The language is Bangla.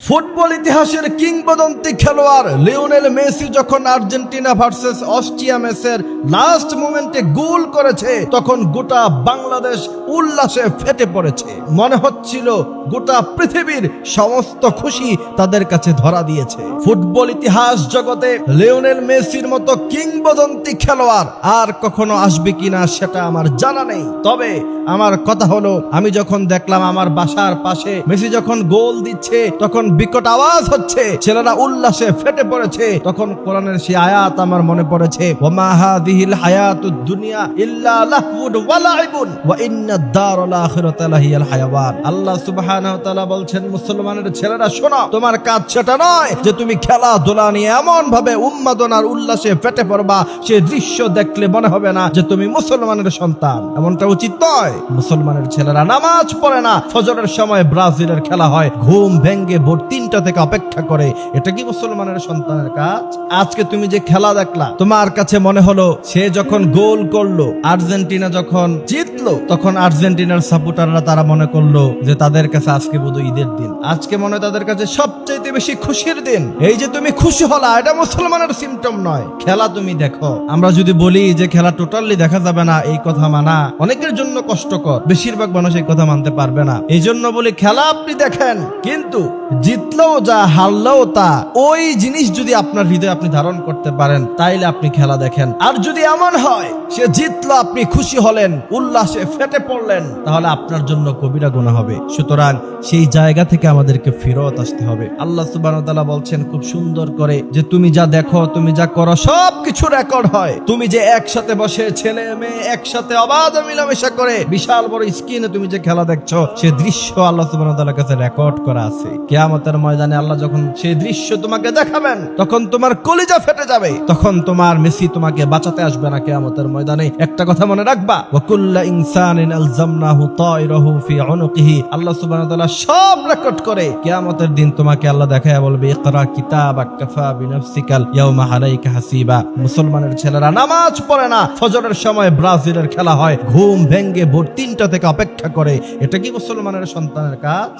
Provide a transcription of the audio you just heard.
ফুটবল ইতিহাসের কিংবদন্তি খেলোয়াড় লিওনেল মেসি যখন আর্জেন্টিনা ভার্সেস অস্ট্রিয়া ম্যাচের লাস্ট মোমেন্টে গোল করেছে, তখন গোটা বাংলাদেশ উল্লাসে ফেটে পড়েছে। মনে হচ্ছিল গোটা পৃথিবীর সমস্ত খুশি তাদের কাছে ধরা দিয়েছে। ফুটবল ইতিহাস জগতে লিওনেল মেসির মতো কিংবদন্তি খেলোয়াড় আর কখনো আসবে কিনা সেটা আমার জানা নেই। তবে আমার কথা হলো, আমি যখন দেখলাম আমার বাসার পাশে মেসি যখন গোল দিচ্ছে, তখন বিকট আওয়াজ হচ্ছে, ছেলেরা উল্লাসে ফেটে পড়েছে, তখন কোরআনের সেই আয়াত আমার মনে পড়েছে, ওয়া হাদিহিল হায়াতুদ দুনিয়া ইল্লা লাহউন ওয়া লাইবুন ওয়া ইন্নাদ দারাল আখিরাতা লাহিয়াল হায়াওয়ান। আল্লাহ সুবহানাহু ওয়া তাআলা বলছেন, মুসলমানের ছেলেরা শোনো, তোমার কাজ সেটা নয় যে তুমি খেলাধুলা নিয়ে এমন ভাবে উন্মাদনার উল্লাসে ফেটে পড়বা, সে দৃশ্য দেখলে মনে হবে না যে তুমি মুসলমানের সন্তান। এমনটা উচিত নয়। মুসলমানের ছেলেরা নামাজ পড়ে না, ফজরের সময় ব্রাজিলের খেলা হয়, ঘুম ভেঙ্গে ভোর 3টা থেকে অপেক্ষা করে। এটা কি মুসলমানের সন্তানের কাজ? আজকে তুমি যে খেলা দেখলা, তোমার কাছে মনে হলো সে যখন গোল করলো, আর্জেন্টিনা যখন জিতলো, তখন আর্জেন্টিনার সাপোর্টাররা তারা মনে করলো যে তাদের কাছে আজকে বোধহয় ঈদের দিন, আজকে মনে হয় তাদের কাছে সবচেয়ে বেশি খুশির দিন। এই যে তুমি খুশি হলা, এটা মুসলমানের সিম্পটম নয়। খেলা তুমি দেখো। আমরা যদি বলি যে খেলা টোটালি দেখা যাবে না, এই কথা মানা অনেকের জন্য কষ্টকর, বেশিরভাগ মানুষ এই কথা মানতে পারবে না। এই জন্য বলি খেলা আপনি দেখেন, কিন্তু জিতলেও যা হারলেও তা, ওই জিনিস যদি আপনার হৃদয়ে আপনি ধারণ করতে পারেন, তাইলে আপনি খেলা দেখেন। আর যদি এমন হয় সে জিতলো, আপনি খুশি হলেন, উল্লাসে ফেটে পড়লেন, তাহলে আপনার জন্য কবিরা গুনাহ হবে। সুতরাং সেই জায়গা থেকে আমাদেরকে ফেরত আসতে হবে। আল্লাহ সুবহানাহু ওয়া তাআলা বলছেন খুব সুন্দর করে যে তুমি যা দেখো, তুমি যা করো, সবকিছু রেকর্ড হয়। তুমি যে একসাথে বসে ছেলে মেয়ে একসাথে অবাধে মিলামেশা করে বিশাল বড় স্ক্রিনে তুমি যে খেলা দেখছো, সে দৃশ্য আল্লাহ সুবহানাহু ওয়া তাআলার কাছে রেকর্ড করা আছে। কিয়ামতের ময়দানে আল্লাহ যখন সেই দৃশ্য তোমাকে দেখাবেন, তখন তোমার কলিজা ফেটে যাবে। তখন তোমার মেসি তোমাকে বাঁচাতে আসবে না কিয়ামতের ময়দানে। একটা কথা মনে রাখবা, ওয়া কুল্লু ইনসানিন আলজামনাহু তায়রাহু ফি উনুকিহি। আল্লাহ সুবহানাহু ওয়া তাআলা সব রেকর্ড করে কিয়ামতের দিন তোমাকে আল্লাহ দেখায় বলবে, ইকরা কিতাবাক কাফা বিনাফসিকাল ইয়াউমা আলাইকা হাসিবা। মুসলমানের ছেলেরা নামাজ পড়ে না, ফজরের সময় ব্রাজিলের খেলা হয়, ঘুম ভেঙ্গে ভোর 3টা থেকে অপেক্ষা করে। এটা কি মুসলমানের সন্তানের কাজ?